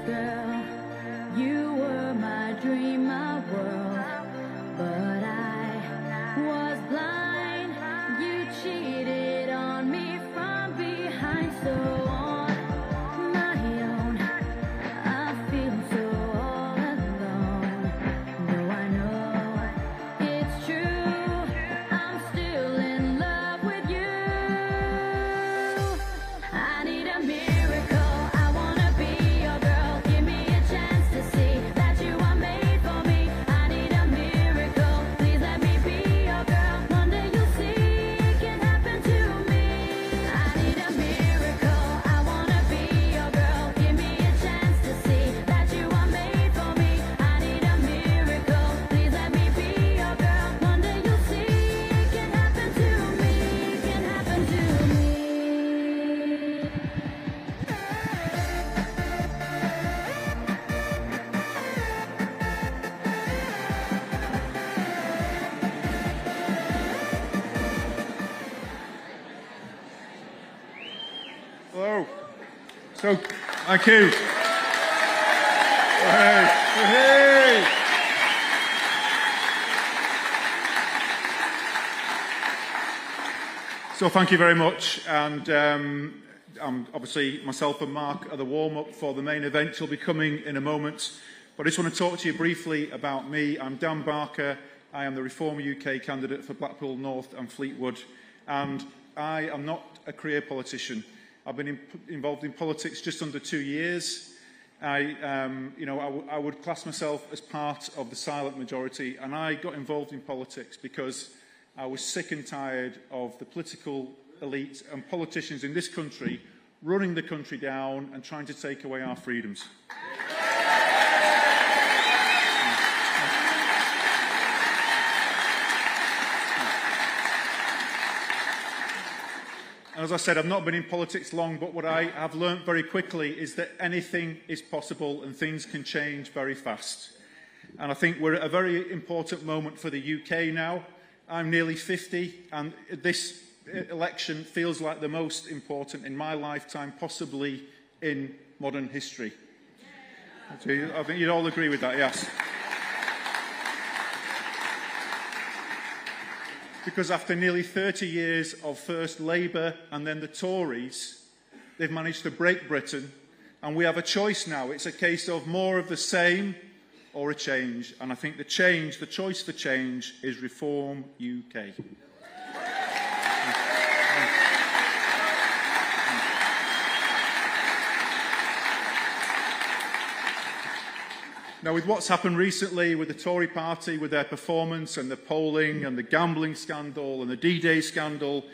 girl. You were my dream, my world. But I was blind. You cheated on me from behind. So on my own, I feel so all alone. Though I know it's true, I'm still in love with you. I need a miracle. I wanna be your girl. Give me a chance to see that you are made for me. I need a miracle. Please let me be your girl. One day you'll see it can happen to me. I need a miracle. I wanna be your girl. Give me a chance to see that you are made for me. I need a miracle. Please let me be your girl. One day you'll see it can happen to me. Can happen to me. Hello. So, thank you. Hey, hey. So, thank you very much. And obviously, myself and Mark are the warm-up for the main event. He'll be coming in a moment. But I just want to talk to you briefly about me. I'm Dan Barker. I am the Reform UK candidate for Blackpool North and Fleetwood. And I am not a career politician. I've been involved in politics just under 2 years. I would class myself as part of the silent majority, and I got involved in politics because I was sick and tired of the political elite and politicians in this country running the country down and trying to take away our freedoms. And as I said, I've not been in politics long, but what I have learnt very quickly is that anything is possible and things can change very fast. And I think we're at a very important moment for the UK now. I'm nearly 50, and this election feels like the most important in my lifetime, possibly in modern history. I think you'd all agree with that, yes. Because after nearly 30 years of first Labour and then the Tories, they've managed to break Britain, and we have a choice now. It's a case of more of the same or a change. And I think the choice for change is Reform UK. Now, with what's happened recently with the Tory party, with their performance and the polling and the gambling scandal and the D-Day scandal,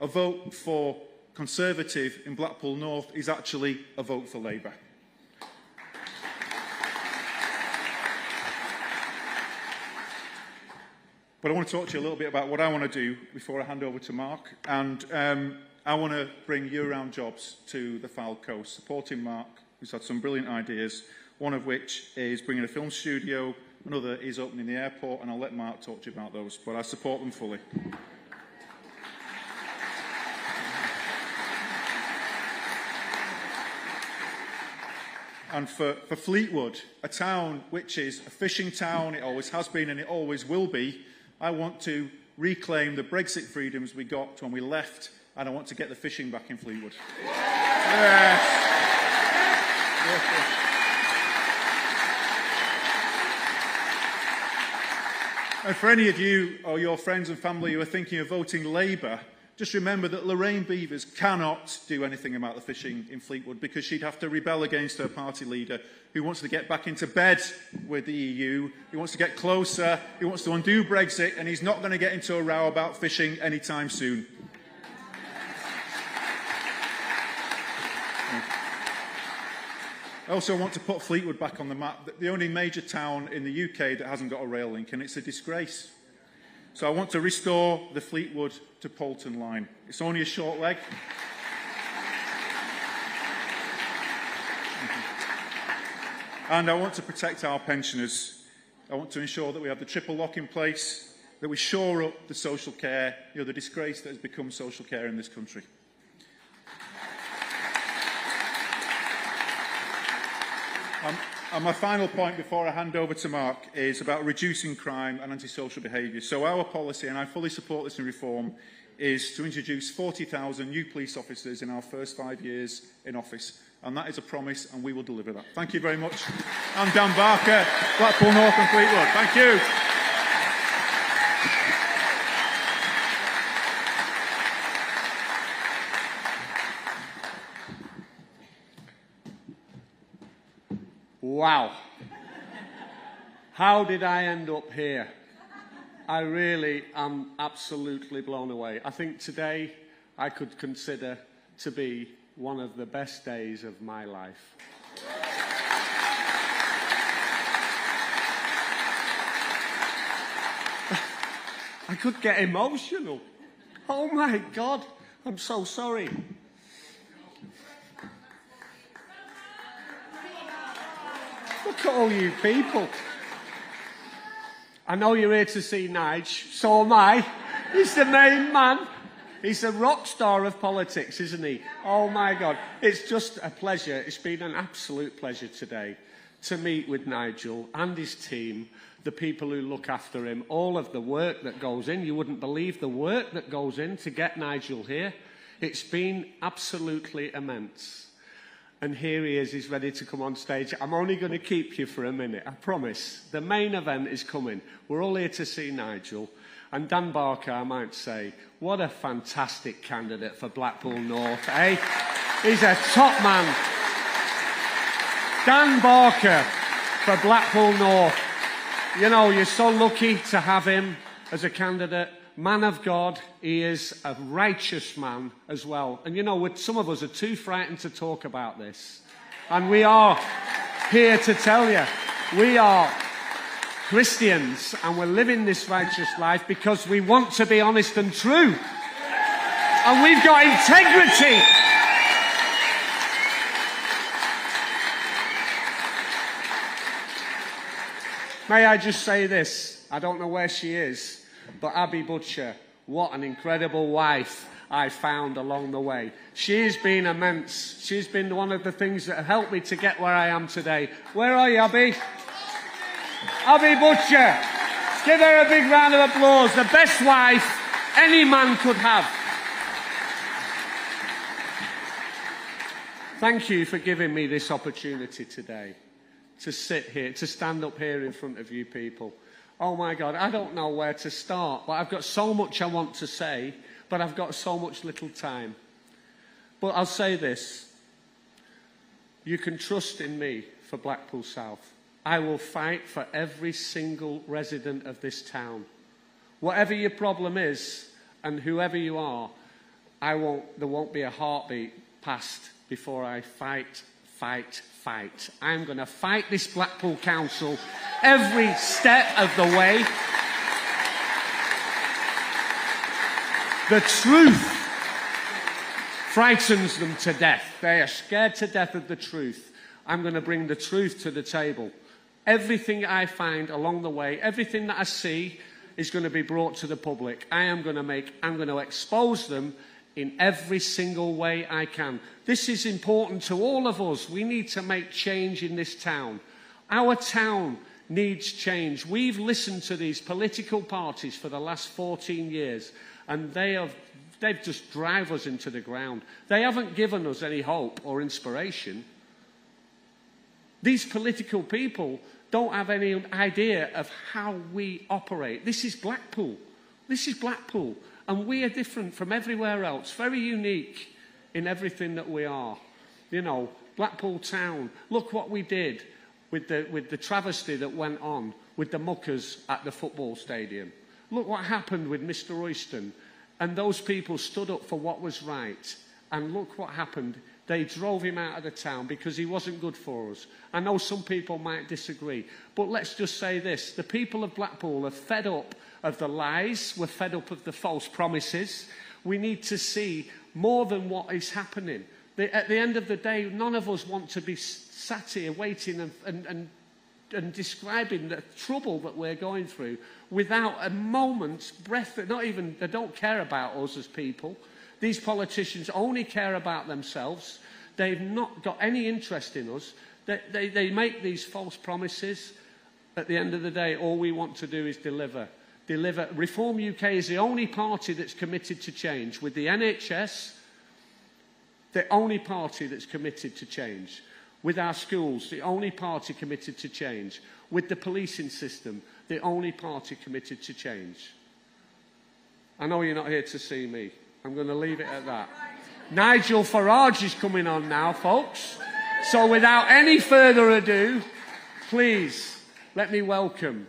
a vote for Conservative in Blackpool North is actually a vote for Labour. But I want to talk to you a little bit about what I want to do before I hand over to Mark. And I want to bring year-round jobs to the Foul Coast, supporting Mark, who's had some brilliant ideas, one of which is bringing a film studio, another is opening the airport, and I'll let Mark talk to you about those, but I support them fully. And for Fleetwood, a town which is a fishing town, it always has been and it always will be, I want to reclaim the Brexit freedoms we got when we left, and I want to get the fishing back in Fleetwood. Yes. Yes. And for any of you or your friends and family who are thinking of voting Labour, just remember that Lorraine Beavers cannot do anything about the fishing in Fleetwood because she'd have to rebel against her party leader who wants to get back into bed with the EU, who wants to get closer, who wants to undo Brexit, and he's not going to get into a row about fishing anytime soon. I also want to put Fleetwood back on the map, the only major town in the UK that hasn't got a rail link, and it's a disgrace. So I want to restore the Fleetwood to Poulton line. It's only a short leg. And I want to protect our pensioners. I want to ensure that we have the triple lock in place, that we shore up the social care, the disgrace that has become social care in this country. And my final point before I hand over to Mark is about reducing crime and antisocial behaviour. So our policy, and I fully support this in reform, is to introduce 40,000 new police officers in our first 5 years in office. And that is a promise, and we will deliver that. Thank you very much. I'm Dan Barker, Blackpool North and Fleetwood. Thank you. Wow. How did I end up here? I really am absolutely blown away. I think today I could consider to be one of the best days of my life. I could get emotional. Oh my God, I'm so sorry. Look at all you people. I know you're here to see Nige, so am I. He's the main man. He's a rock star of politics, isn't he? Oh my God. It's just a pleasure. It's been an absolute pleasure today to meet with Nigel and his team, the people who look after him, all of the work that goes in. You wouldn't believe the work that goes in to get Nigel here. It's been absolutely immense. And here he is, he's ready to come on stage. I'm only going to keep you for a minute, I promise. The main event is coming. We're all here to see Nigel. And Dan Barker, I might say, what a fantastic candidate for Blackpool North, eh? He's a top man. Dan Barker for Blackpool North. You know, you're so lucky to have him as a candidate. Man of God, he is a righteous man as well. And you know, some of us are too frightened to talk about this. And we are here to tell you, we are Christians and we're living this righteous life because we want to be honest and true. And we've got integrity. May I just say this? I don't know where she is. But Abby Butcher, what an incredible wife I found along the way. She's been immense. She's been one of the things that have helped me to get where I am today. Where are you, Abby? Abby Butcher. Give her a big round of applause. The best wife any man could have. Thank you for giving me this opportunity today to sit here, to stand up here in front of you people. Oh my God, I don't know where to start, but I've got so much I want to say, but I've got so much little time. But I'll say this. You can trust in me for Blackpool South. I will fight for every single resident of this town. Whatever your problem is, and whoever you are, there won't be a heartbeat passed before I fight. I'm going to fight this Blackpool Council every step of the way. The truth frightens them to death. They are scared to death of the truth. I'm going to bring the truth to the table. Everything I find along the way, everything that I see is going to be brought to the public. I'm going to expose them in every single way I can. This is important to all of us. We need to make change in this town. Our town needs change. We've listened to these political parties for the last 14 years, and they've just driven us into the ground. They haven't given us any hope or inspiration. These political people don't have any idea of how we operate. This is Blackpool. This is Blackpool. And we are different from everywhere else, very unique in everything that we are. You know, Blackpool Town, look what we did with the travesty that went on with the muckers at the football stadium. Look what happened with Mr. Royston. And those people stood up for what was right. And look what happened. They drove him out of the town because he wasn't good for us. I know some people might disagree. But let's just say this. The people of Blackpool are fed up of the lies. We're fed up of the false promises. We need to see more than what is happening. At the end of the day, none of us want to be sat here waiting and describing the trouble that we're going through without a moment's breath. They don't care about us as people. These politicians only care about themselves. They've not got any interest in us. They make these false promises. At the end of the day, all we want to do is deliver. Reform UK is the only party that's committed to change. With the NHS, the only party that's committed to change. With our schools, the only party committed to change. With the policing system, the only party committed to change. I know you're not here to see me. I'm going to leave it at that. Nigel Farage is coming on now, folks. So without any further ado, please let me welcome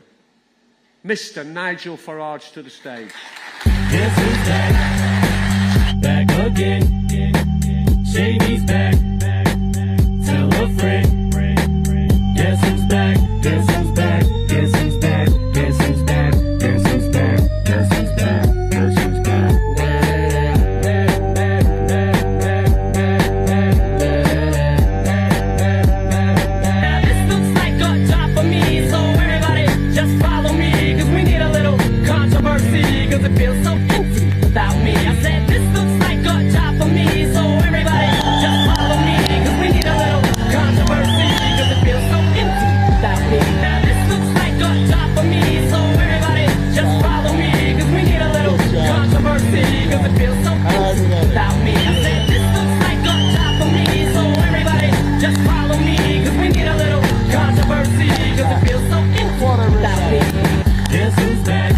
Mr. Nigel Farage to the stage. Guess who's back? Back again. Shady's back. Tell a friend. Guess who's back? Guess who's back? Guess who's back? Guess who's back? Guess who's back? Guess who's back? Guess who's back? Now this looks like a job for me, so everybody just follow me, 'cause we need a little controversy, 'cause it feels so empty without me. I said this looks like a job for me, so everybody just follow me, 'cause we need a little controversy, 'cause it feels so empty without me. Now this looks like a job for me, so everybody just follow me, 'cause we need a little controversy, 'cause it feels so empty without me. I said this looks like a job for me, so everybody just follow me, 'cause we need a little controversy, 'cause it feels so empty without me. Guess who's back?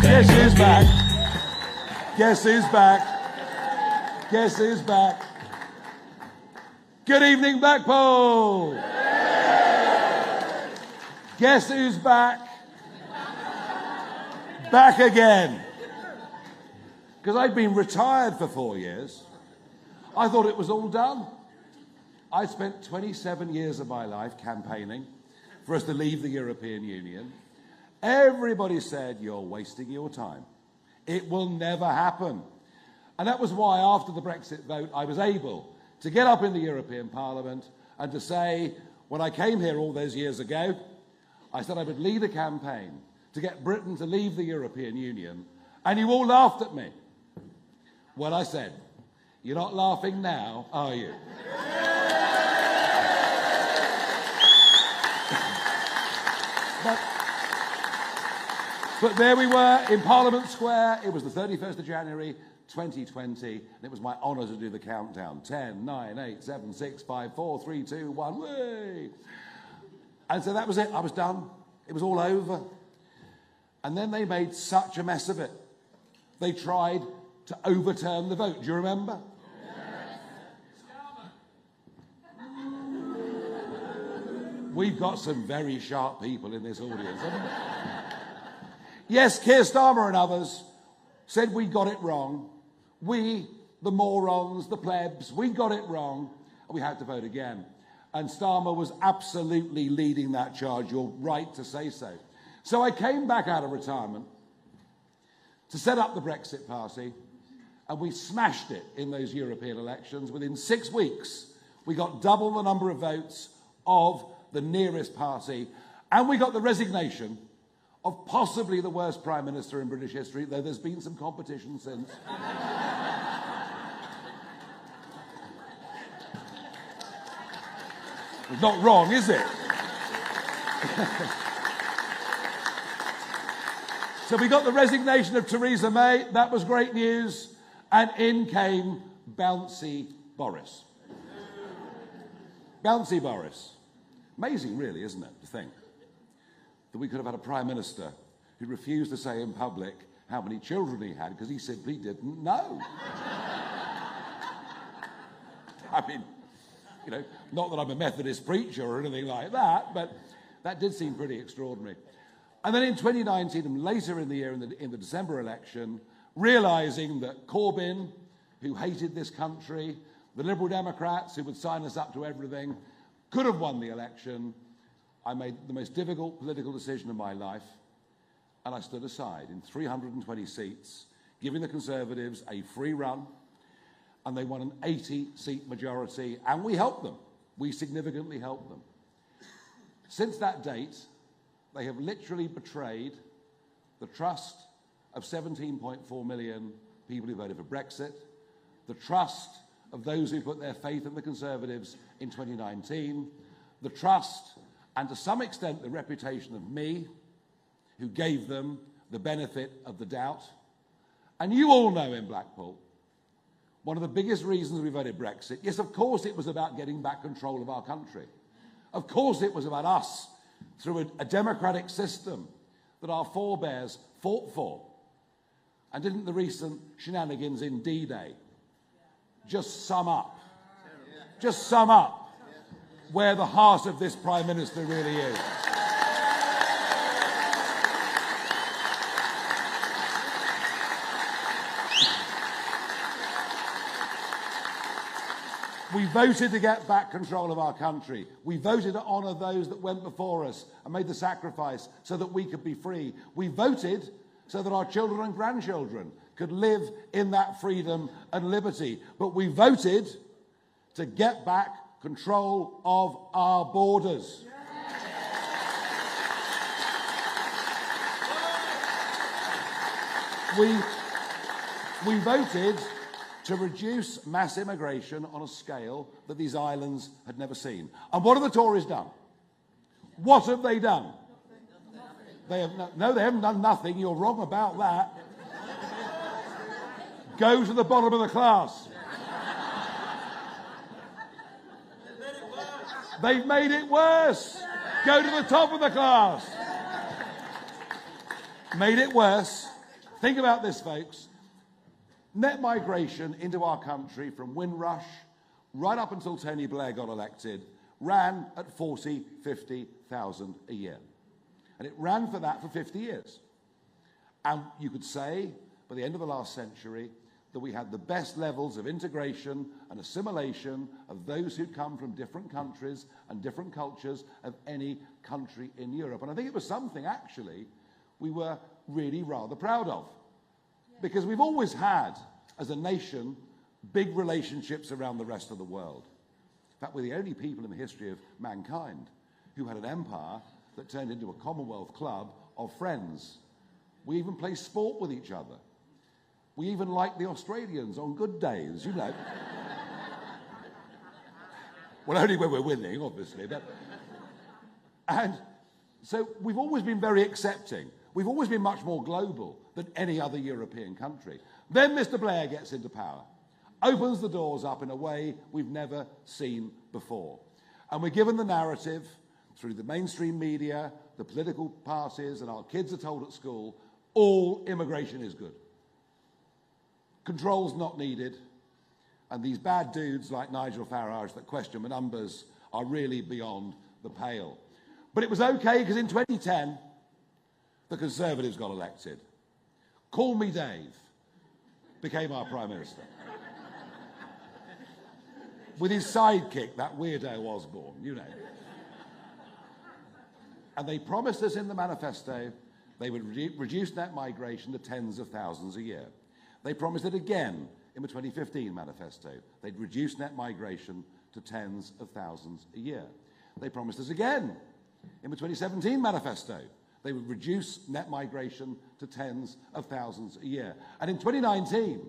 Guess who's back? Guess who's back? Guess who's back? Good evening, Blackpool! Guess who's back? Back again. Because I'd been retired for 4 years. I thought it was all done. I spent 27 years of my life campaigning for us to leave the European Union. Everybody said, you're wasting your time. It will never happen. And that was why after the Brexit vote, I was able to get up in the European Parliament and to say, when I came here all those years ago, I said I would lead a campaign to get Britain to leave the European Union, and you all laughed at me. Well, I said, you're not laughing now, are you? But there we were in Parliament Square. It was the 31st of January, 2020, and it was my honour to do the countdown. 10, 9, 8, 7, 6, 5, 4, 3, 2, 1, way! And so that was it. I was done. It was all over. And then they made such a mess of it. They tried to overturn the vote. Do you remember? We've got some very sharp people in this audience, haven't we? Yes, Keir Starmer and others said we got it wrong. We, the morons, the plebs, we got it wrong. And we had to vote again. And Starmer was absolutely leading that charge. You're right to say so. So I came back out of retirement to set up the Brexit Party, and we smashed it in those European elections. Within 6 weeks, we got double the number of votes of the nearest party, and we got the resignation of possibly the worst Prime Minister in British history, though there's been some competition since. It's not wrong, is it? So we got the resignation of Theresa May. That was great news. And in came bouncy Boris. Bouncy Boris. Amazing, really, isn't it, to think that we could have had a Prime Minister who refused to say in public how many children he had because he simply didn't know. I mean, you know, not that I'm a Methodist preacher or anything like that, but that did seem pretty extraordinary. And then in 2019, and later in the year, in the December election, realising that Corbyn, who hated this country, the Liberal Democrats, who would sign us up to everything, could have won the election, I made the most difficult political decision of my life, and I stood aside in 320 seats, giving the Conservatives a free run, and they won an 80-seat majority, and we helped them. We significantly helped them. Since that date, they have literally betrayed the trust of 17.4 million people who voted for Brexit, the trust of those who put their faith in the Conservatives in 2019, the trust and to some extent the reputation of me, who gave them the benefit of the doubt. And you all know in Blackpool, one of the biggest reasons we voted Brexit, yes, of course it was about getting back control of our country. Of course it was about us, through a democratic system that our forebears fought for. And didn't the recent shenanigans in D-Day just sum up where the heart of this Prime Minister really is? We voted to get back control of our country. We voted to honour those that went before us and made the sacrifice so that we could be free. We voted so that our children and grandchildren could live in that freedom and liberty. But we voted to get back control of our borders. We voted to reduce mass immigration on a scale that these islands had never seen. And what have the Tories done? What have they done? They haven't done nothing. You're wrong about that. Go to the bottom of the class. They've made it worse. Go to the top of the class. Made it worse. Think about this, folks. Net migration into our country from Windrush right up until Tony Blair got elected ran at 40, 50,000 a year. And it ran for that for 50 years. And you could say, by the end of the last century, that we had the best levels of integration and assimilation of those who come from different countries and different cultures of any country in Europe. And I think it was something, actually, we were really rather proud of. Because we've always had, as a nation, big relationships around the rest of the world. In fact, we're the only people in the history of mankind who had an empire that turned into a Commonwealth club of friends. We even play sport with each other. We even like the Australians on good days, you know. Well, only when we're winning, obviously. And so we've always been very accepting. We've always been much more global than any other European country. Then Mr. Blair gets into power, opens the doors up in a way we've never seen before. And we're given the narrative through the mainstream media, the political parties, and our kids are told at school, all immigration is good. Control's not needed, and these bad dudes like Nigel Farage that question the numbers are really beyond the pale. But it was okay because in 2010, the Conservatives got elected. Call Me Dave became our Prime Minister. With his sidekick, that weirdo Osborne, you know. And they promised us in the manifesto they would reduce net migration to tens of thousands a year. They promised it again in the 2015 manifesto. They'd reduce net migration to tens of thousands a year. They promised us again in the 2017 manifesto. They would reduce net migration to tens of thousands a year. And in 2019,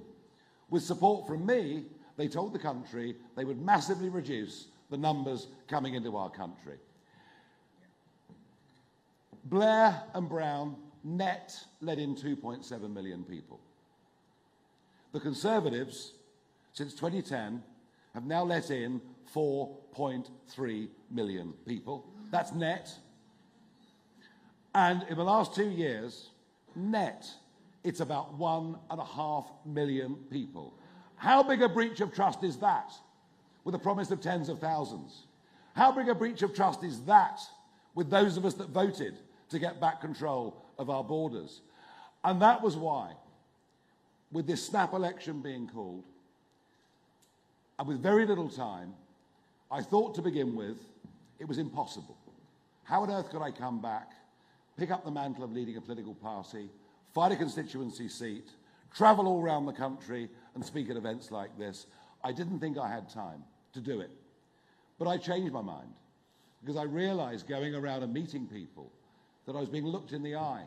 with support from me, they told the country they would massively reduce the numbers coming into our country. Blair and Brown net let in 2.7 million people. The Conservatives, since 2010, have now let in 4.3 million people. That's net. And in the last 2 years, net, it's about 1.5 million people. How big a breach of trust is that, with a promise of tens of thousands? How big a breach of trust is that, with those of us that voted to get back control of our borders? And that was why, with this snap election being called, and with very little time, I thought to begin with, it was impossible. How on earth could I come back, pick up the mantle of leading a political party, fight a constituency seat, travel all around the country and speak at events like this? I didn't think I had time to do it. But I changed my mind because I realized going around and meeting people that I was being looked in the eye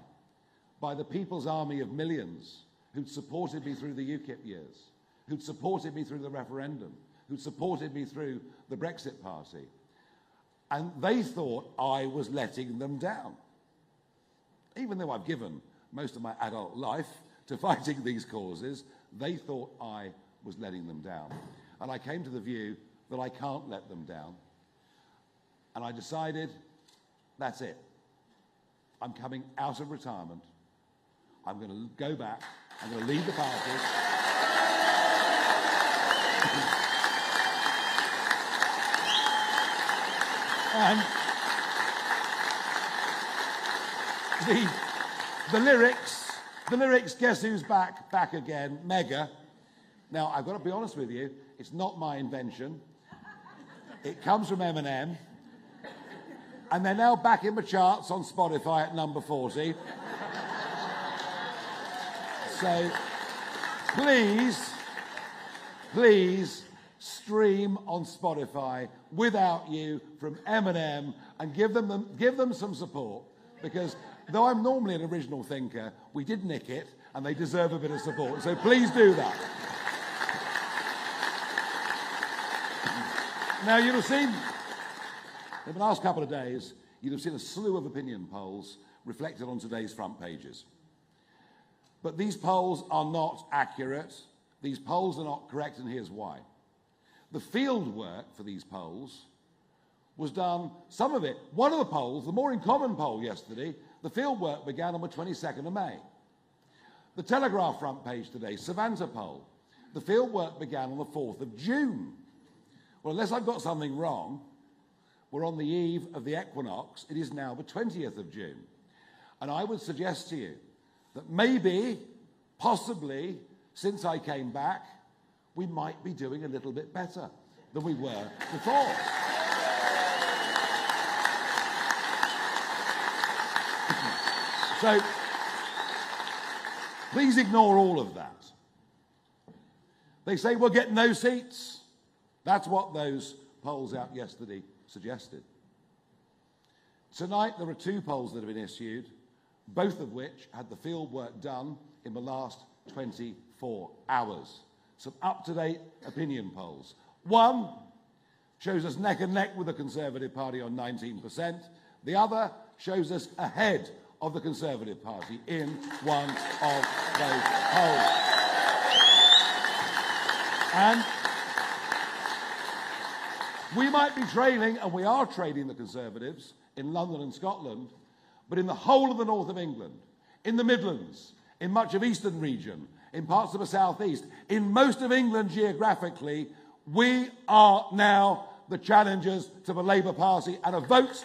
by the people's army of millions who'd supported me through the UKIP years, who'd supported me through the referendum, who supported me through the Brexit Party. And they thought I was letting them down. Even though I've given most of my adult life to fighting these causes, they thought I was letting them down. And I came to the view that I can't let them down. And I decided, that's it. I'm coming out of retirement. I'm going to go back. I'm going to leave the party. And the lyrics, guess who's back? Back again, mega. Now, I've got to be honest with you, it's not my invention. It comes from Eminem. And they're now back in the charts on Spotify at number 40. So, please stream on Spotify Without You from Eminem and give them some support, because though I'm normally an original thinker, we did nick it and they deserve a bit of support. So please do that. Now, you'll have seen, in the last couple of days, you'll have seen a slew of opinion polls reflected on today's front pages. But these polls are not accurate. These polls are not correct, and here's why. The field work for these polls was done, some of it, one of the polls, the More in Common poll yesterday, the field work began on the 22nd of May. The Telegraph front page today, Savanta poll, the field work began on the 4th of June. Well, unless I've got something wrong, we're on the eve of the equinox. It is now the 20th of June. And I would suggest to you that maybe, possibly, since I came back, we might be doing a little bit better than we were before. So, please ignore all of that. They say we'll get no seats. That's what those polls out yesterday suggested. Tonight, there are two polls that have been issued, both of which had the field work done in the last 24 hours. Some up-to-date opinion polls. One shows us neck and neck with the Conservative Party on 19%. The other shows us ahead of the Conservative Party in one of those polls. And we might be trailing, and we are trailing the Conservatives in London and Scotland, but in the whole of the north of England, in the Midlands, in much of Eastern region, in parts of the southeast, in most of England geographically, we are now the challengers to the Labour Party, and a vote.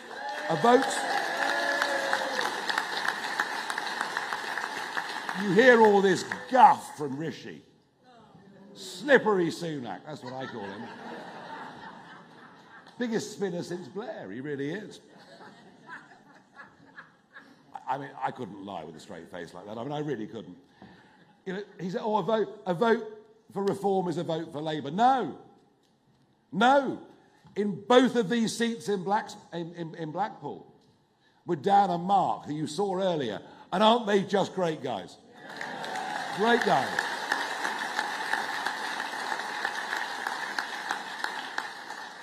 You hear all this guff from Rishi. Slippery Sunak, that's what I call him. Biggest spinner since Blair, he really is. I mean, I couldn't lie with a straight face like that. I mean, I really couldn't. You know, he said, oh, a vote for reform is a vote for Labour. No. In both of these seats in Blackpool, with Dan and Mark, who you saw earlier, and aren't they just great guys? Great guys.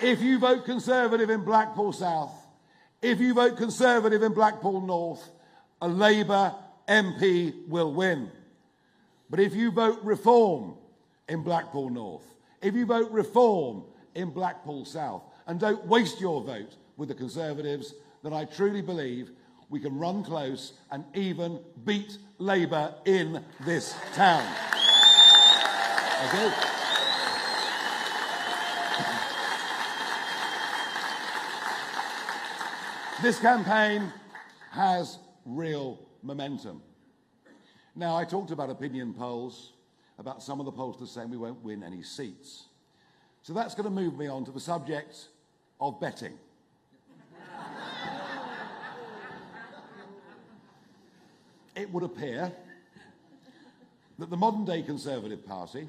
If you vote Conservative in Blackpool South, if you vote Conservative in Blackpool North, a Labour MP will win. But if you vote Reform in Blackpool North, if you vote Reform in Blackpool South, and don't waste your vote with the Conservatives, then I truly believe we can run close and even beat Labour in this town. Okay? This campaign has real momentum. Now, I talked about opinion polls, about some of the pollsters saying we won't win any seats. So that's going to move me on to the subject of betting. It would appear that the modern-day Conservative Party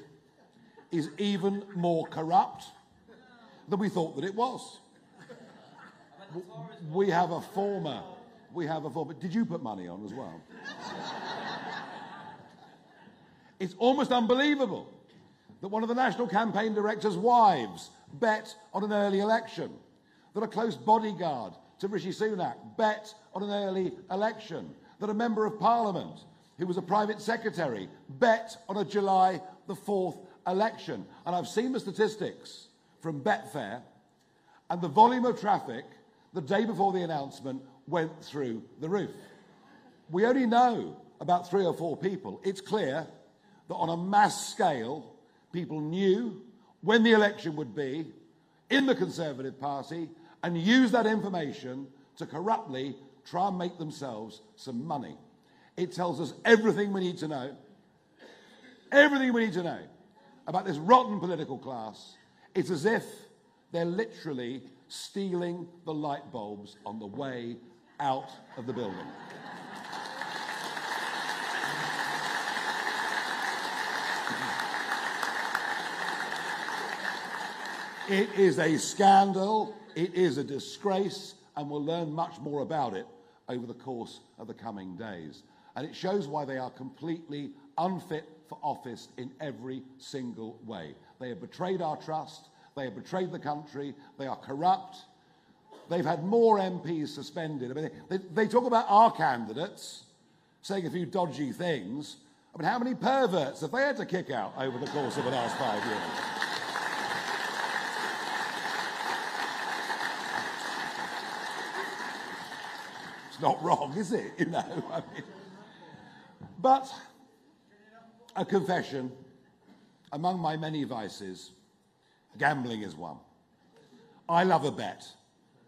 is even more corrupt than we thought that it was. We have a former. Did you put money on as well? It's almost unbelievable that one of the National Campaign Director's wives bet on an early election, that a close bodyguard to Rishi Sunak bet on an early election, that a member of Parliament who was a private secretary bet on a July the 4th election. And I've seen the statistics from Betfair, and the volume of traffic the day before the announcement went through the roof. We only know about 3 or 4 people. It's clear that on a mass scale, people knew when the election would be in the Conservative Party and used that information to corruptly try and make themselves some money. It tells us everything we need to know, about this rotten political class. It's as if they're literally stealing the light bulbs on the way out of the building. It is a scandal, it is a disgrace, and we'll learn much more about it over the course of the coming days. And it shows why they are completely unfit for office in every single way. They have betrayed our trust, they have betrayed the country, they are corrupt. They've had more MPs suspended. I mean, they talk about our candidates saying a few dodgy things. I mean, how many perverts have they had to kick out over the course of the last 5 years? Not wrong, is it? You know, I mean. But a confession, among my many vices, gambling is one. I love a bet,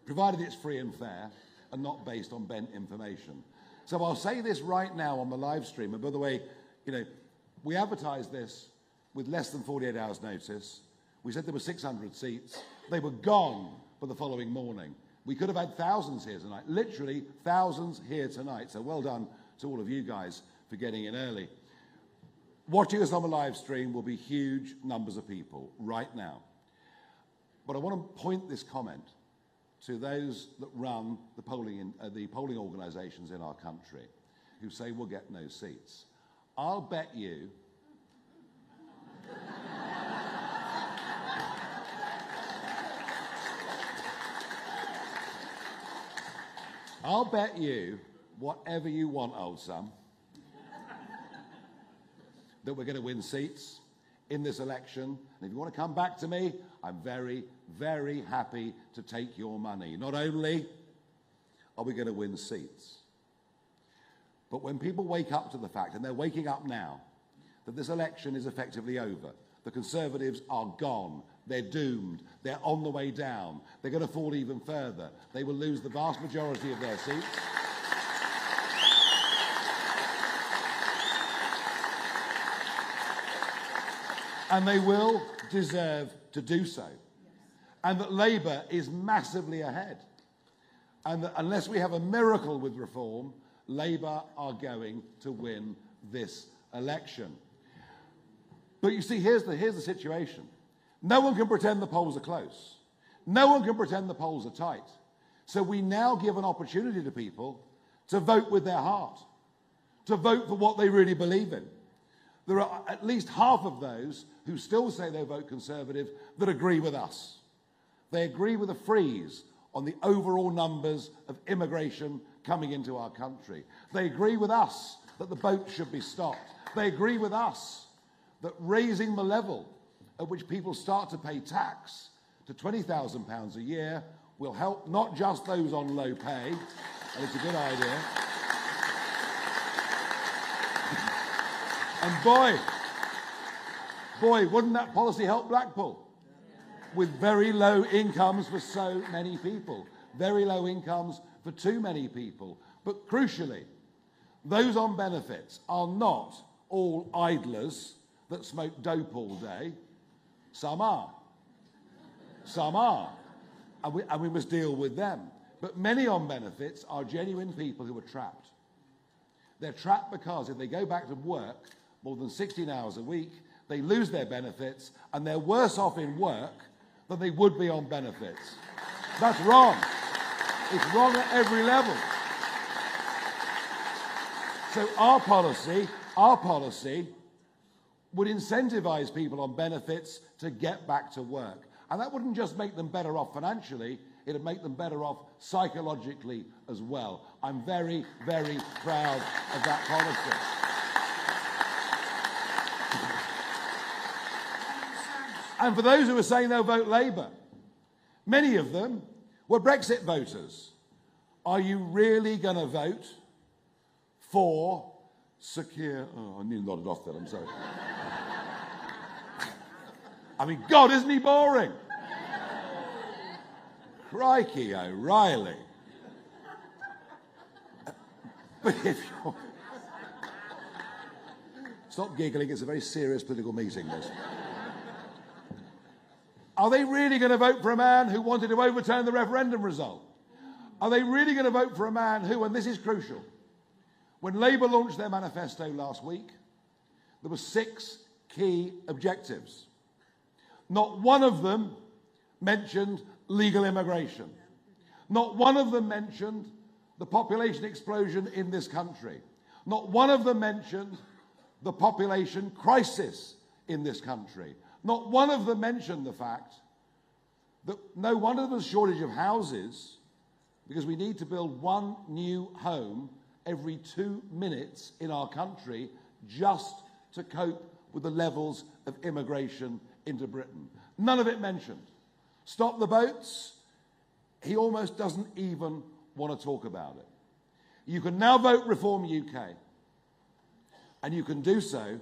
provided it's free and fair and not based on bent information. So I'll say this right now on the live stream. And by the way, you know, we advertised this with less than 48 hours notice. We said there were 600 seats. They were gone for the following morning. We could have had thousands here tonight, literally thousands here tonight. So well done to all of you guys for getting in early. Watching us on the live stream will be huge numbers of people right now. But I want to point this comment to those that run the polling organisations in our country who say we'll get no seats. I'll bet you I'll bet you whatever you want, old son, that we're going to win seats in this election. And if you want to come back to me, I'm very, very happy to take your money. Not only are we going to win seats, but when people wake up to the fact, and they're waking up now, that this election is effectively over, the Conservatives are gone, they're doomed, they're on the way down, they're going to fall even further, they will lose the vast majority of their seats. And they will deserve to do so. And that Labour is massively ahead. And that unless we have a miracle with reform, Labour are going to win this election. But you see, here's the situation. No one can pretend the polls are close. No one can pretend the polls are tight. So we now give an opportunity to people to vote with their heart, to vote for what they really believe in. There are at least half of those who still say they vote Conservative that agree with us. They agree with a freeze on the overall numbers of immigration coming into our country. They agree with us that the boat should be stopped. They agree with us that raising the level at which people start to pay tax to £20,000 a year will help not just those on low pay, and it's a good idea. And boy, wouldn't that policy help Blackpool? With very low incomes for so many people. Very low incomes for too many people. But crucially, those on benefits are not all idlers that smoke dope all day. Some are. Some are. And we must deal with them. But many on benefits are genuine people who are trapped. They're trapped because if they go back to work more than 16 hours a week, they lose their benefits, and they're worse off in work than they would be on benefits. That's wrong. It's wrong at every level. So our policy would incentivise people on benefits to get back to work. And that wouldn't just make them better off financially, it would make them better off psychologically as well. I'm very, very proud of that policy. And for those who are saying they'll vote Labour, many of them were Brexit voters. Are you really going to vote for secure... Oh, I nearly nodded off then, I'm sorry. I mean, God, isn't he boring? Crikey O'Reilly. But if you're... Stop giggling, it's a very serious political meeting, this. Are they really going to vote for a man who wanted to overturn the referendum result? Are they really going to vote for a man who, and this is crucial, when Labour launched their manifesto last week, there were 6 key objectives. Not one of them mentioned legal immigration. Not one of them mentioned the population explosion in this country. Not one of them mentioned the population crisis in this country. Not one of them mentioned the fact that no wonder there was a shortage of houses, because we need to build 1 new home every 2 minutes in our country just to cope with the levels of immigration into Britain. None of it mentioned. Stop the boats. He almost doesn't even want to talk about it. You can now vote Reform UK, and you can do so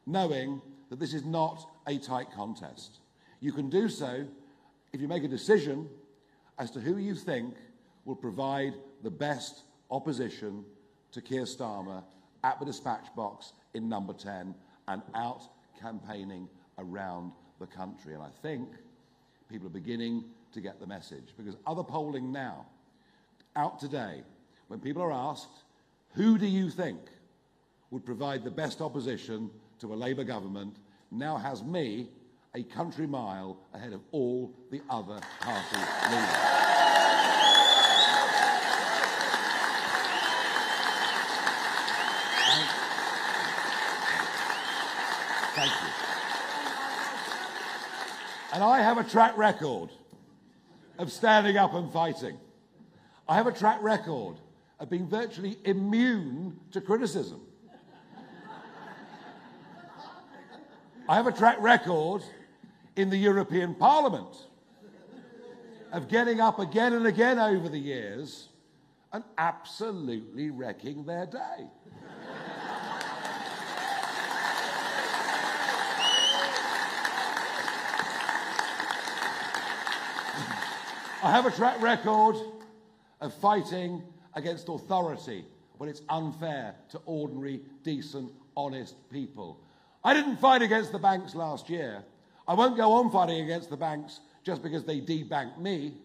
knowing that this is not a tight contest. You can do so if you make a decision as to who you think will provide the best opposition to Keir Starmer at the dispatch box in number 10 and out campaigning around the country. And I think people are beginning to get the message, because other polling now, out today, when people are asked, who do you think would provide the best opposition to a Labour government, now has me a country mile ahead of all the other party leaders. Thank you. And I have a track record of standing up and fighting. I have a track record of being virtually immune to criticism. I have a track record in the European Parliament of getting up again and again over the years and absolutely wrecking their day. I have a track record of fighting against authority when it's unfair to ordinary, decent, honest people. I didn't fight against the banks last year. I won't go on fighting against the banks just because they debanked me.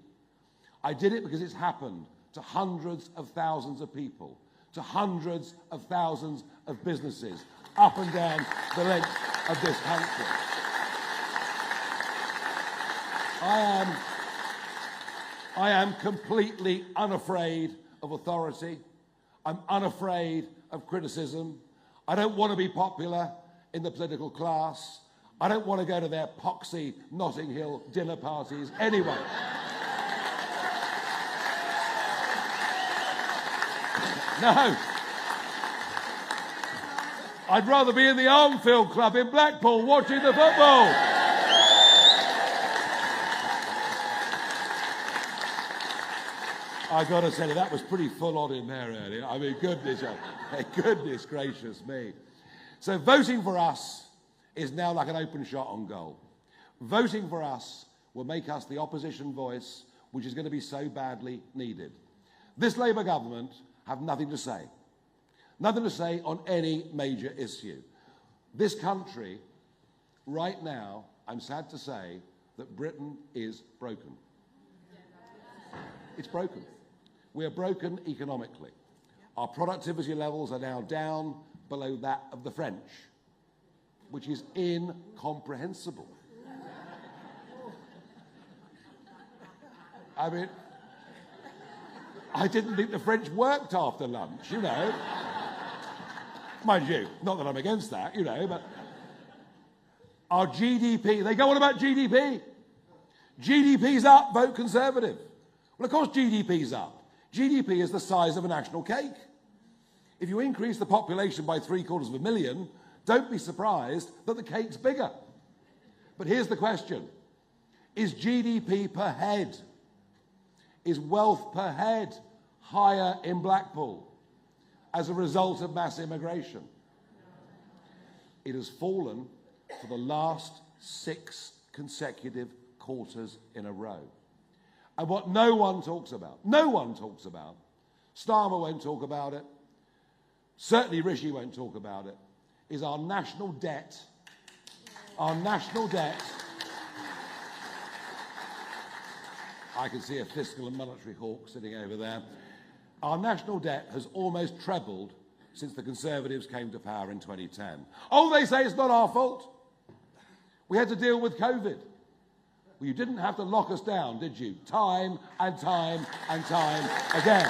I did it because it's happened to hundreds of thousands of people, to hundreds of thousands of businesses up and down the length of this country. I am completely unafraid of authority. I'm unafraid of criticism. I don't want to be popular in the political class. I don't want to go to their poxy Notting Hill dinner parties anyway. No. I'd rather be in the Armfield Club in Blackpool watching the football. I got to say, that was pretty full on in there earlier. I mean, goodness gracious me. So voting for us is now like an open shot on goal. Voting for us will make us the opposition voice, which is going to be so badly needed. This Labour government have nothing to say. Nothing to say on any major issue. This country, right now, I'm sad to say, that Britain is broken. It's broken. We are broken economically. Our productivity levels are now down below that of the French, which is incomprehensible. I mean, I didn't think the French worked after lunch, you know. Mind you, not that I'm against that, you know, but Our GDP, they go on about GDP. GDP's up, vote Conservative. Well, of course GDP's up. GDP is the size of a national cake. If you increase the population by 750,000, don't be surprised that the cake's bigger. But here's the question. Is GDP per head, is wealth per head higher in Blackpool as a result of mass immigration? It has fallen for the last 6 consecutive quarters in a row. And what no one talks about, Starmer won't talk about it, certainly Rishi won't talk about it, is our national debt. Our national debt. I can see a fiscal and monetary hawk sitting over there. Our national debt has almost trebled since the Conservatives came to power in 2010. Oh, they say it's not our fault. We had to deal with COVID. Well, you didn't have to lock us down, did you? Time and time and time again.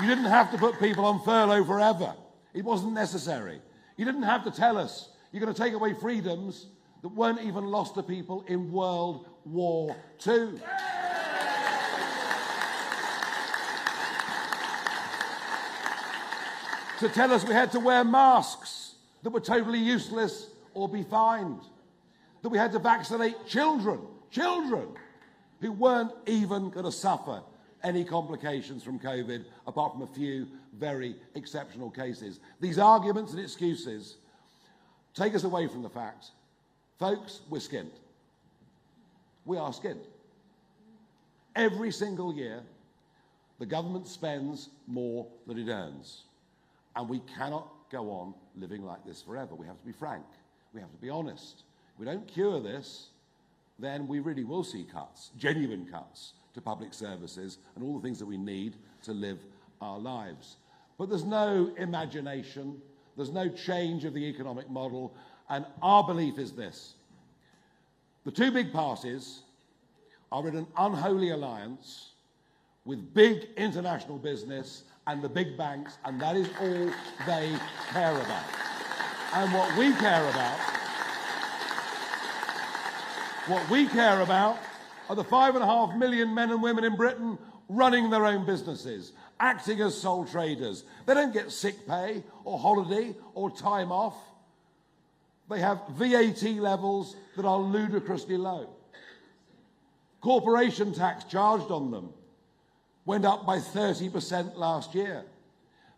You didn't have to put people on furlough forever. It wasn't necessary. You didn't have to tell us you're going to take away freedoms that weren't even lost to people in World War II. To tell us we had to wear masks that were totally useless or be fined. That we had to vaccinate children who weren't even going to suffer any complications from COVID, apart from a few very exceptional cases. These arguments and excuses take us away from the fact, folks, we're skint. We are skint. Every single year, the government spends more than it earns. And we cannot go on living like this forever. We have to be frank. We have to be honest. If we don't cure this, then we really will see cuts, genuine cuts, to public services and all the things that we need to live our lives. But there's no imagination, there's no change of the economic model, and our belief is this. The two big parties are in an unholy alliance with big international business and the big banks, and that is all they care about. And what we care about are the 5.5 million men and women in Britain running their own businesses, acting as sole traders. They don't get sick pay or holiday or time off. They have VAT levels that are ludicrously low. Corporation tax charged on them went up by 30% last year.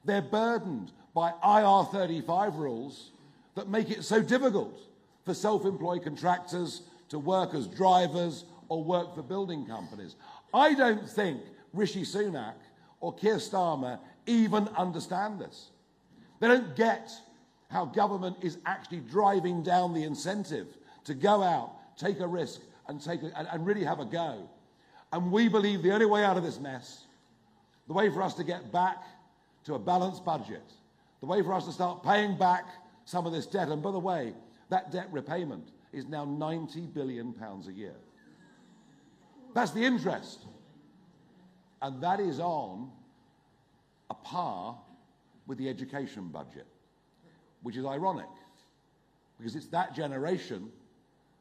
They're burdened by IR35 rules that make it so difficult for self-employed contractors to work as drivers or work for building companies. I don't think Rishi Sunak or Keir Starmer even understand this. They don't get how government is actually driving down the incentive to go out, take a risk, and really have a go. And we believe the only way out of this mess, the way for us to get back to a balanced budget, the way for us to start paying back some of this debt, and by the way, that debt repayment is now £90 billion a year. That's the interest. And that is on a par with the education budget, which is ironic, because it's that generation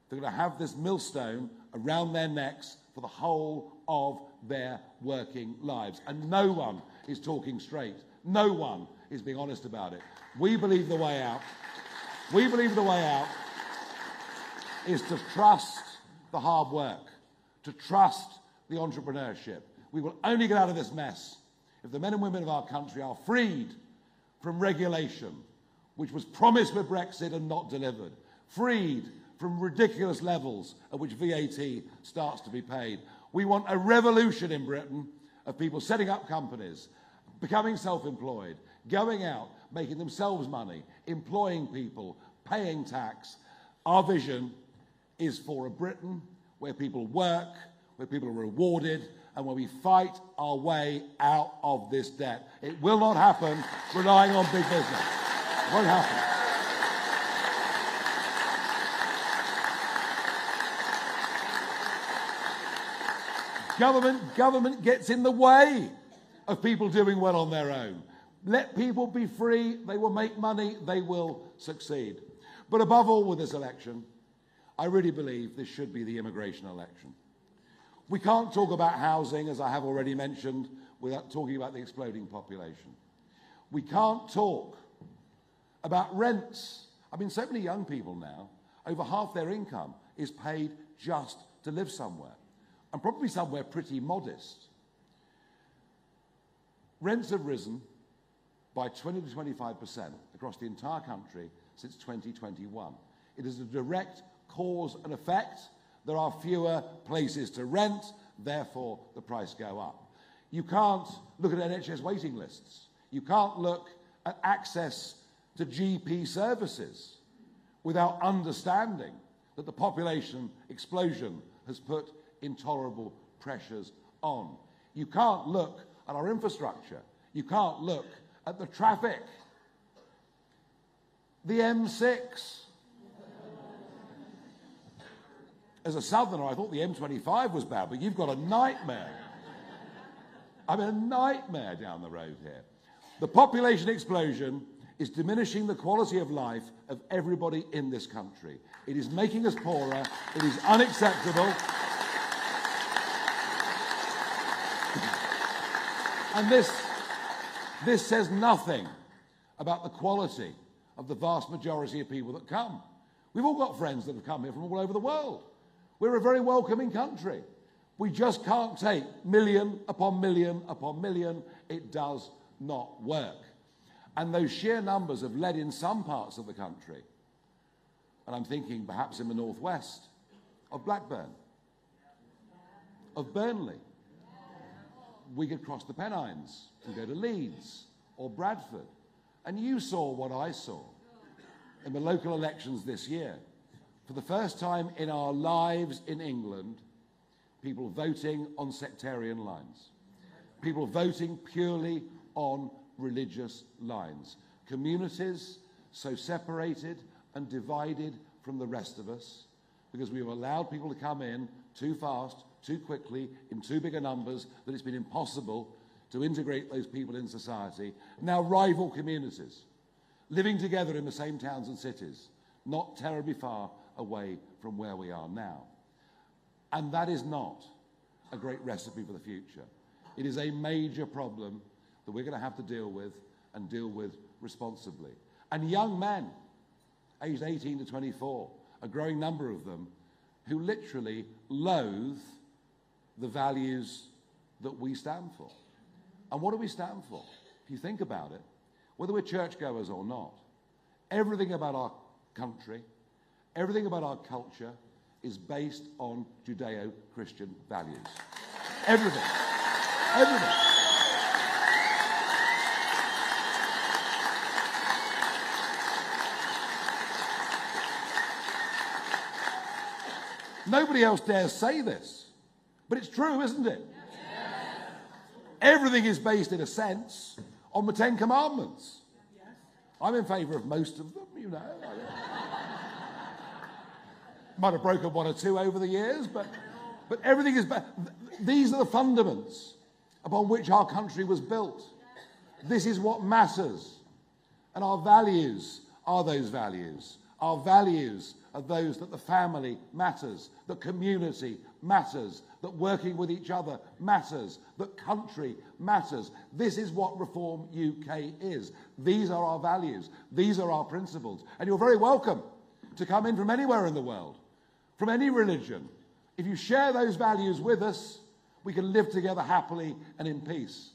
that are going to have this millstone around their necks for the whole of their working lives. And no one is talking straight. No one is being honest about it. We believe the way out is to trust the hard work, to trust the entrepreneurship. We will only get out of this mess if the men and women of our country are freed from regulation, which was promised with Brexit and not delivered, freed from ridiculous levels at which VAT starts to be paid. We want a revolution in Britain of people setting up companies, becoming self-employed, going out, making themselves money, employing people, paying tax. Our vision is for a Britain where people work, where people are rewarded, and where we fight our way out of this debt. It will not happen relying on big business. It won't happen. Government gets in the way of people doing well on their own. Let people be free, they will make money, they will succeed. But above all with this election, I really believe this should be the immigration election. We can't talk about housing, as I have already mentioned, without talking about the exploding population. We can't talk about rents. I mean, so many young people now, over half their income is paid just to live somewhere, and probably somewhere pretty modest. Rents have risen by 20 to 25% across the entire country since 2021. It is a direct cause and effect. There are fewer places to rent, therefore the price go up. You can't look at NHS waiting lists. You can't look at access to GP services without understanding that the population explosion has put intolerable pressures on. You can't look at our infrastructure. You can't look at the traffic. The M6. As a southerner, I thought the M25 was bad, but you've got a nightmare. I mean, a nightmare down the road here. The population explosion is diminishing the quality of life of everybody in this country. It is making us poorer. It is unacceptable. And this says nothing about the quality of the vast majority of people that come. We've all got friends that have come here from all over the world. We're a very welcoming country. We just can't take million upon million upon million. It does not work. And those sheer numbers have led in some parts of the country, and I'm thinking perhaps in the northwest, of Blackburn, of Burnley. We could cross the Pennines and go to Leeds or Bradford. And you saw what I saw in the local elections this year. For the first time in our lives in England, people voting on sectarian lines. People voting purely on religious lines. Communities so separated and divided from the rest of us because we have allowed people to come in too fast, too quickly, in too big a numbers that it's been impossible to integrate those people in society. Now rival communities, living together in the same towns and cities, not terribly far away from where we are now. And that is not a great recipe for the future. It is a major problem that we're going to have to deal with and deal with responsibly. And young men, aged 18 to 24, a growing number of them, who literally loathe the values that we stand for. And what do we stand for? If you think about it, whether we're churchgoers or not, everything about our country, everything about our culture is based on Judeo-Christian values. Everything. Everything. Nobody else dares say this, but it's true, isn't it? Yes. Everything is based, in a sense, on the Ten Commandments. Yes. I'm in favour of most of them, you know. Might have broken one or two over the years, but everything is... These are the fundaments upon which our country was built. This is what matters. And our values are those values. Our values are those that the family matters, that community matters, that working with each other matters, that country matters. This is what Reform UK is. These are our values. These are our principles. And you're very welcome to come in from anywhere in the world, from any religion. If you share those values with us, we can live together happily and in peace.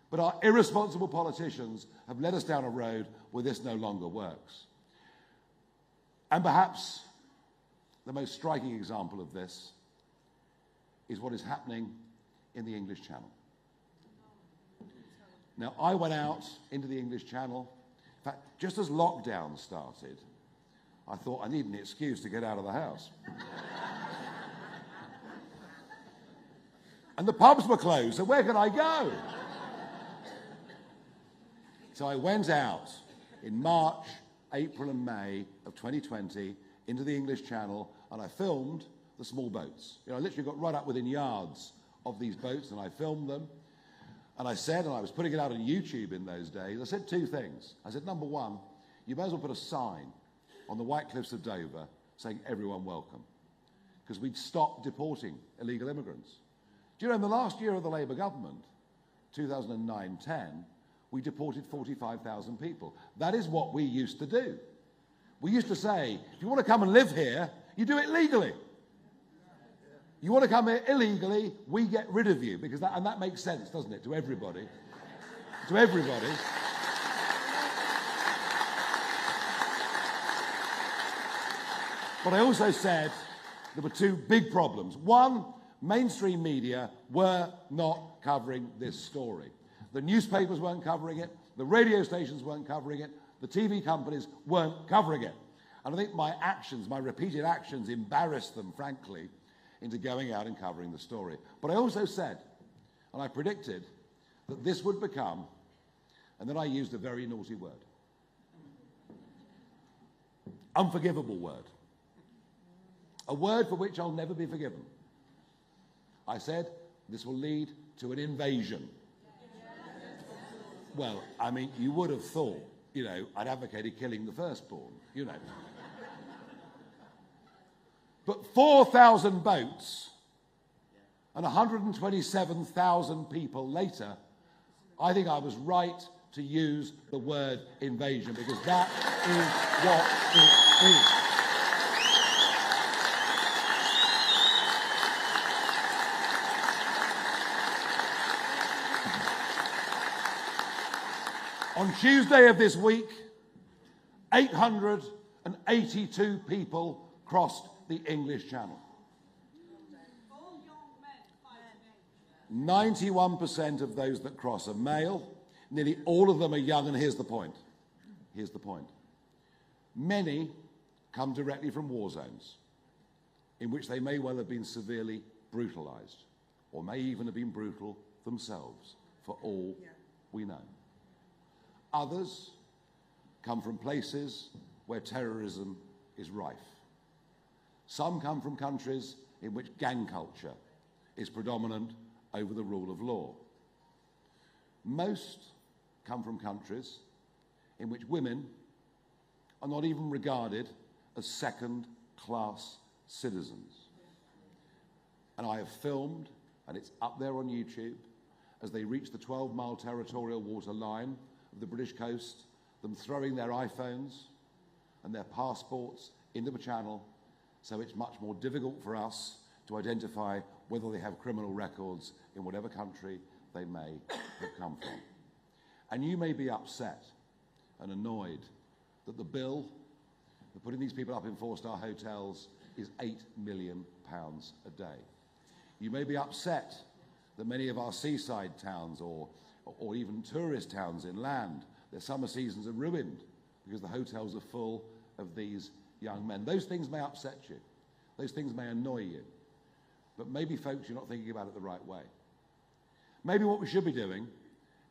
But our irresponsible politicians have led us down a road where this no longer works. And perhaps the most striking example of this is what is happening in the English Channel. Now, I went out into the English Channel. In fact, just as lockdown started, I thought I need an excuse to get out of the house. And the pubs were closed, so where could I go? So I went out in March, April and May of 2020 into the English Channel, and I filmed the small boats. You know, I literally got right up within yards of these boats and I filmed them. And I said, and I was putting it out on YouTube in those days, I said two things. I said, number one, you may as well put a sign on the White Cliffs of Dover saying everyone welcome, because we'd stop deporting illegal immigrants. Do you know, in the last year of the Labour government, 2009-10, we deported 45,000 people. That is what we used to do. We used to say, if you want to come and live here, you do it legally. You want to come here illegally, we get rid of you, because that makes sense, doesn't it, to everybody? To everybody. But I also said there were two big problems. One, mainstream media were not covering this story. The newspapers weren't covering it, the radio stations weren't covering it, the TV companies weren't covering it. And I think my actions, my repeated actions, embarrassed them, frankly, into going out and covering the story. But I also said, and I predicted, that this would become, and then I used a very naughty word, unforgivable word, a word for which I'll never be forgiven. I said, this will lead to an invasion. Well, I mean, you would have thought, you know, I'd advocated killing the firstborn, you know. But 4,000 boats and 127,000 people later, I think I was right to use the word invasion, because that is what it is. On Tuesday of this week, 882 people crossed the English Channel. 91% of those that cross are male. Nearly all of them are young, and here's the point. Here's the point. Many come directly from war zones in which they may well have been severely brutalized, or may even have been brutal themselves, for all we know. Others come from places where terrorism is rife. Some come from countries in which gang culture is predominant over the rule of law. Most come from countries in which women are not even regarded as second-class citizens. And I have filmed, and it's up there on YouTube, as they reach the 12-mile territorial water line of the British coast, them throwing their iPhones and their passports into the channel, so it's much more difficult for us to identify whether they have criminal records in whatever country they may have come from. And you may be upset and annoyed that the bill for putting these people up in four-star hotels is £8 million a day. You may be upset that many of our seaside towns or even tourist towns inland, their summer seasons are ruined because the hotels are full of these young men. Those things may upset you. Those things may annoy you. But maybe, folks, you're not thinking about it the right way. Maybe what we should be doing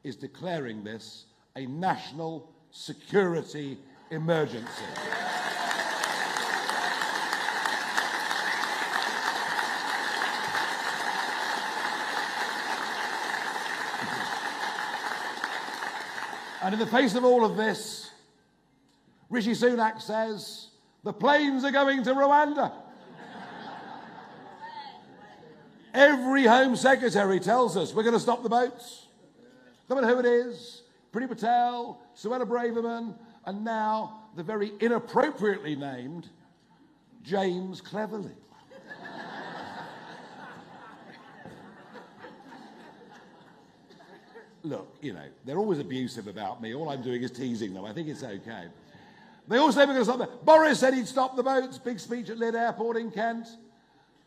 is declaring this a national security emergency. And in the face of all of this, Rishi Sunak says, the planes are going to Rwanda. Every Home Secretary tells us we're going to stop the boats. No matter who it is, Priti Patel, Suella Braverman, and now the very inappropriately named James Cleverly. Look, you know, they're always abusive about me. All I'm doing is teasing them. I think it's okay. They all say we're going to stop them. Boris said he'd stop the boats. Big speech at Lydd Airport in Kent.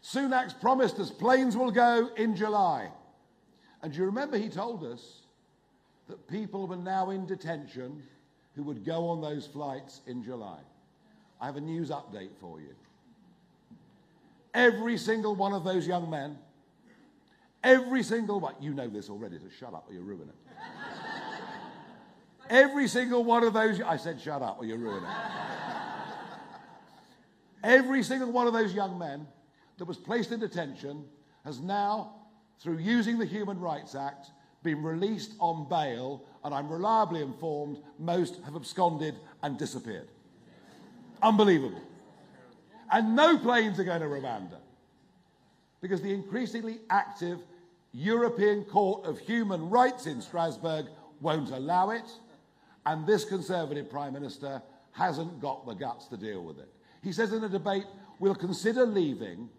Sunak's promised us planes will go in July. And do you remember he told us that people were now in detention who would go on those flights in July? I have a news update for you. Every single one of those young men, every single one, you know this already, so shut up or you'll ruin it. Every single one of those, I said shut up or you'll ruin it. Every single one of those young men that was placed in detention has now, through using the Human Rights Act, been released on bail, and I'm reliably informed most have absconded and disappeared. Unbelievable. And no planes are going to Rwanda, because the increasingly active European Court of Human Rights in Strasbourg won't allow it, and this Conservative Prime Minister hasn't got the guts to deal with it. He says in a debate, we'll consider leaving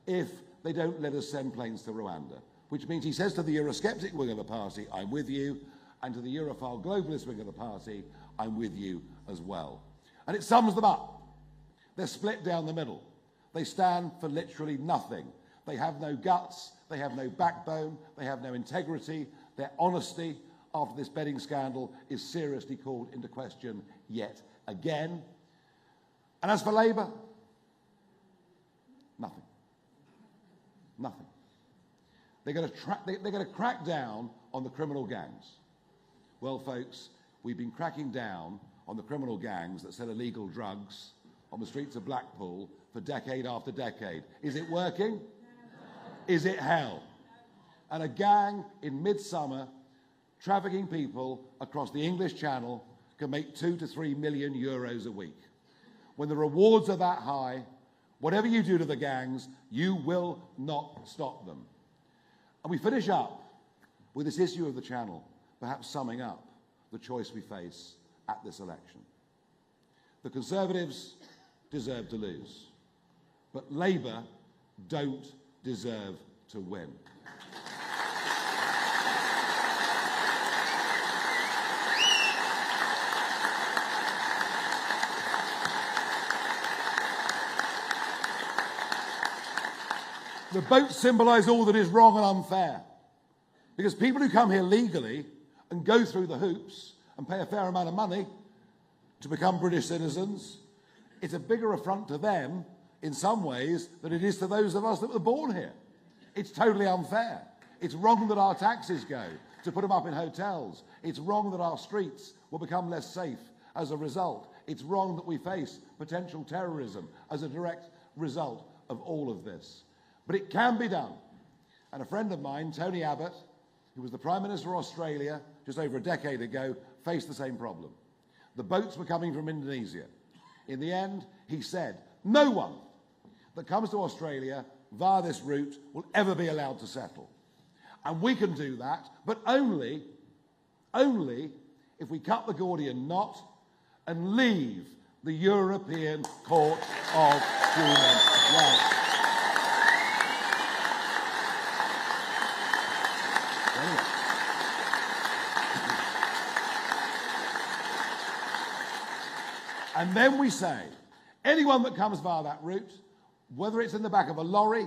if they don't let us send planes to Rwanda, which means he says to the Eurosceptic wing of the party, I'm with you, and to the Europhile globalist wing of the party, I'm with you as well. And it sums them up. They're split down the middle. They stand for literally nothing. They have no guts, they have no backbone, they have no integrity. Their honesty after this betting scandal is seriously called into question yet again. And as for Labour, nothing. Nothing. They're going to crack down on the criminal gangs. Well, folks, we've been cracking down on the criminal gangs that sell illegal drugs on the streets of Blackpool for decade after decade. Is it working? No. Is it hell? And a gang in midsummer trafficking people across the English Channel can make 2 to 3 million euros a week. When the rewards are that high, whatever you do to the gangs, you will not stop them. And we finish up with this issue of the Channel, perhaps summing up the choice we face at this election. The Conservatives deserve to lose, but Labour don't deserve to win. The boats symbolise all that is wrong and unfair, because people who come here legally and go through the hoops and pay a fair amount of money to become British citizens, it's a bigger affront to them in some ways than it is to those of us that were born here. It's totally unfair. It's wrong that our taxes go to put them up in hotels. It's wrong that our streets will become less safe as a result. It's wrong that we face potential terrorism as a direct result of all of this. But it can be done. And a friend of mine, Tony Abbott, who was the Prime Minister of Australia just over a decade ago, faced the same problem. The boats were coming from Indonesia. In the end, he said, no one that comes to Australia via this route will ever be allowed to settle. And we can do that, but only if we cut the Gordian knot and leave the European Court of Human Rights. And then we say, anyone that comes via that route, whether it's in the back of a lorry,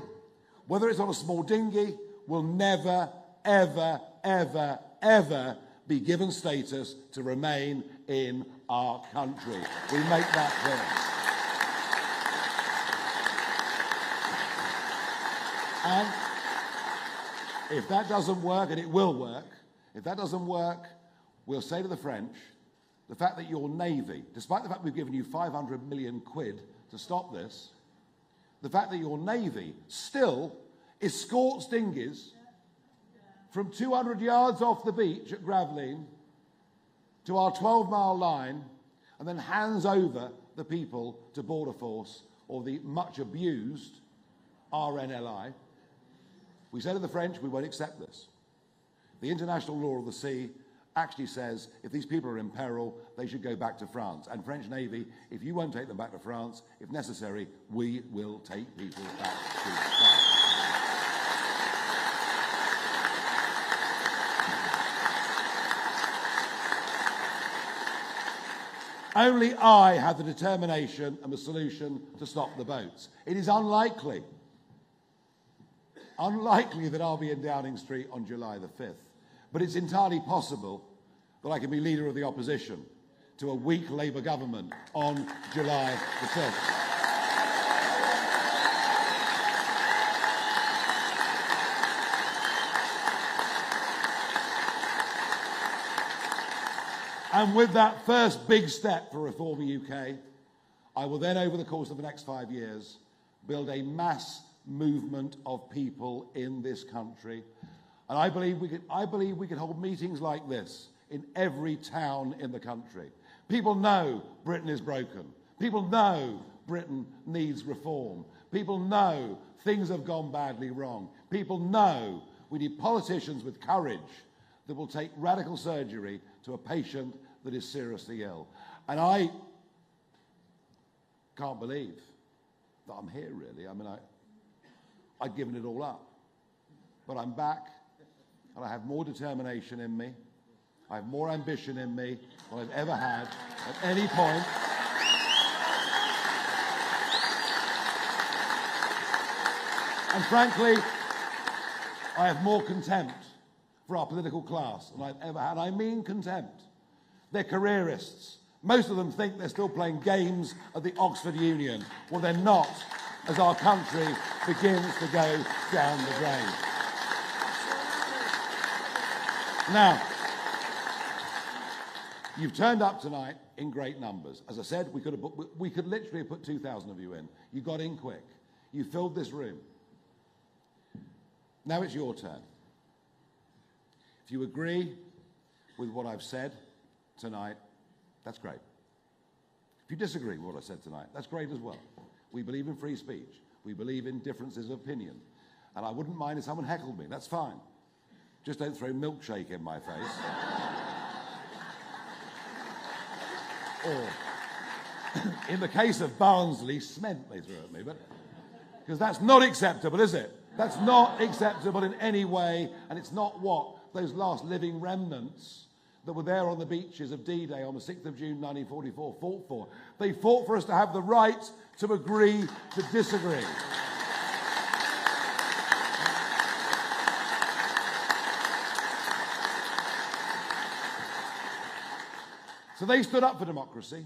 whether it's on a small dinghy, will never, ever, ever, ever be given status to remain in our country. We make that clear. And if that doesn't work, and it will work, if that doesn't work, we'll say to the French, the fact that your Navy, despite the fact we've given you 500 million quid to stop this, the fact that your Navy still escorts dinghies from 200 yards off the beach at Gravelines to our 12-mile line and then hands over the people to Border Force or the much abused RNLI, we say to the French, we won't accept this. The international law of the sea actually says if these people are in peril, they should go back to France. And French Navy, if you won't take them back to France, if necessary, we will take people back to France. Only I have the determination and the solution to stop the boats. It is unlikely that I'll be in Downing Street on July the 5th. But it's entirely possible that I can be leader of the opposition to a weak Labour government on July the 5th. And with that first big step for reforming UK, I will then, over the course of the next 5 years, build a mass movement of people in this country. And I believe we could hold meetings like this in every town in the country. People know Britain is broken. People know Britain needs reform. People know things have gone badly wrong. People know we need politicians with courage that will take radical surgery to a patient that is seriously ill. And I can't believe that I'm here, really. I mean, I'd given it all up. But I'm back, and I have more determination in me. I have more ambition in me than I've ever had at any point. And frankly, I have more contempt for our political class than I've ever had. I mean contempt. They're careerists. Most of them think they're still playing games at the Oxford Union. Well, they're not, as our country begins to go down the drain. Now, you've turned up tonight in great numbers. As I said, we could literally have put 2,000 of you in. You got in quick. You filled this room. Now it's your turn. If you agree with what I've said tonight, that's great. If you disagree with what I said tonight, that's great as well. We believe in free speech. We believe in differences of opinion. And I wouldn't mind if someone heckled me. That's fine. Just don't throw milkshake in my face. Or, in the case of Barnsley, cement they threw at me. Because that's not acceptable, is it? That's not acceptable in any way, and it's not what those last living remnants that were there on the beaches of D-Day on the 6th of June 1944 fought for. They fought for us to have the right to agree to disagree. So they stood up for democracy.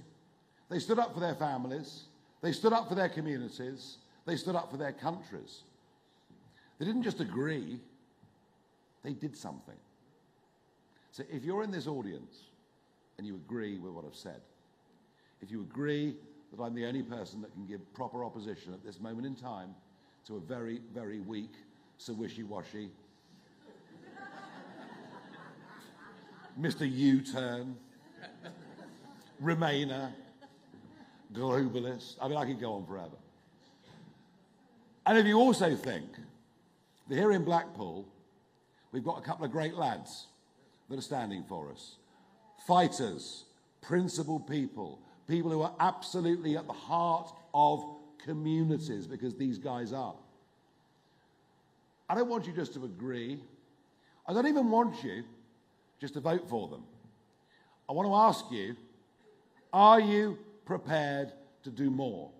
They stood up for their families. They stood up for their communities. They stood up for their countries. They didn't just agree, they did something. So if you're in this audience and you agree with what I've said, if you agree that I'm the only person that can give proper opposition at this moment in time to a very, very weak, so wishy-washy, Mr. U-turn, Remainer, globalist, I mean, I could go on forever. And if you also think that here in Blackpool, we've got a couple of great lads that are standing for us. Fighters, principled people, people who are absolutely at the heart of communities, because these guys are. I don't want you just to agree. I don't even want you just to vote for them. I want to ask you, are you prepared to do more?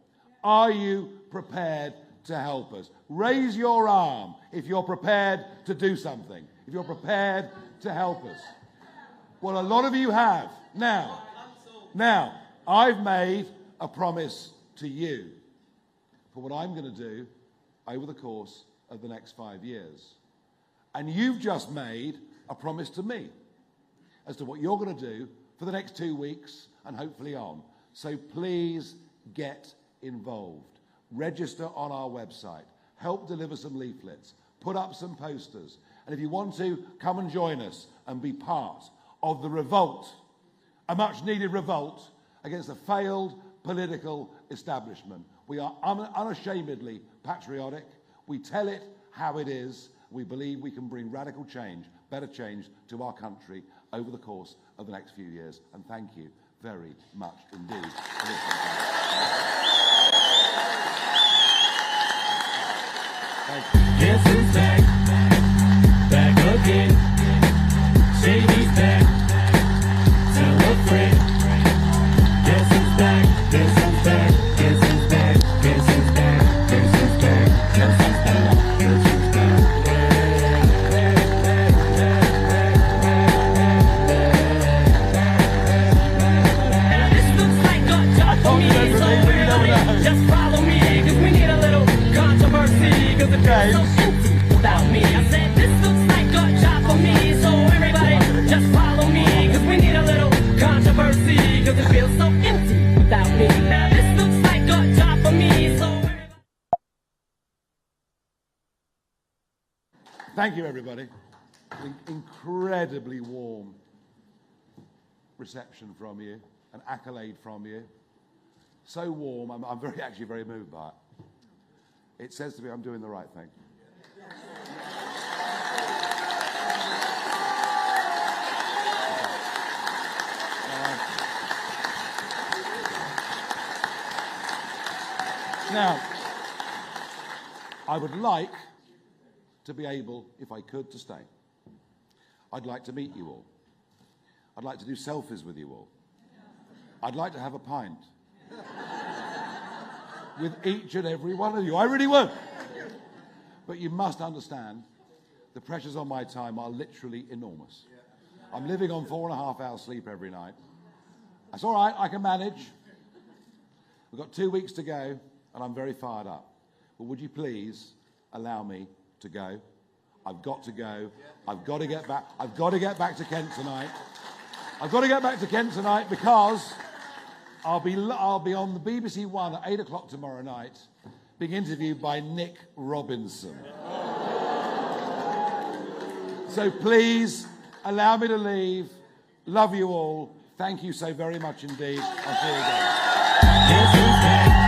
Are you prepared to help us? Raise your arm if you're prepared to do something, if you're prepared to help us. Well, a lot of you have. Now, I've made a promise to you for what I'm going to do over the course of the next 5 years. And you've just made a promise to me as to what you're going to do for the next 2 weeks and hopefully on. So please get involved. Register on our website. Help deliver some leaflets. Put up some posters. And if you want to, come and join us and be part of the revolt, a much-needed revolt against a failed political establishment. We are unashamedly patriotic. We tell it how it is. We believe we can bring radical change, better change to our country over the course of the next few years. And thank you very much indeed for listening. Guess who's back? Back again. Shady's back. Tell a friend. Guess who's back? Guess who's back? Guess who's back? Guess who's back? Guess who's back? Guess who's back? Guess who's Now this looks like a job for me, so everybody just follow me, 'cause we need a little controversy, 'cause it feels so empty without me. I said this looks like a job for me, so everybody just follow me, 'cause we need a little controversy, 'cause it feels so empty without me. Now this looks like a job for me, so everybody... Thank you, everybody. an incredibly warm reception from you, an accolade from you. So warm, I'm actually very moved by it. It says to me I'm doing the right thing. Now, I would like to be able, if I could, to stay. I'd like to meet you all. I'd like to do selfies with you all. I'd like to have a pint with each and every one of you. I really would. But you must understand, the pressures on my time are literally enormous. I'm living on 4.5 hours sleep every night. That's all right, I can manage. We've got 2 weeks to go, and I'm very fired up. But would you please allow me to go? I've got to go. I've got to get back. I've got to get back to Kent tonight. I've got to get back to Kent tonight because I'll be on the BBC One at 8 o'clock tomorrow night, being interviewed by Nick Robinson. So please allow me to leave. Love you all. Thank you so very much indeed. I'll see you again. Guess who's back?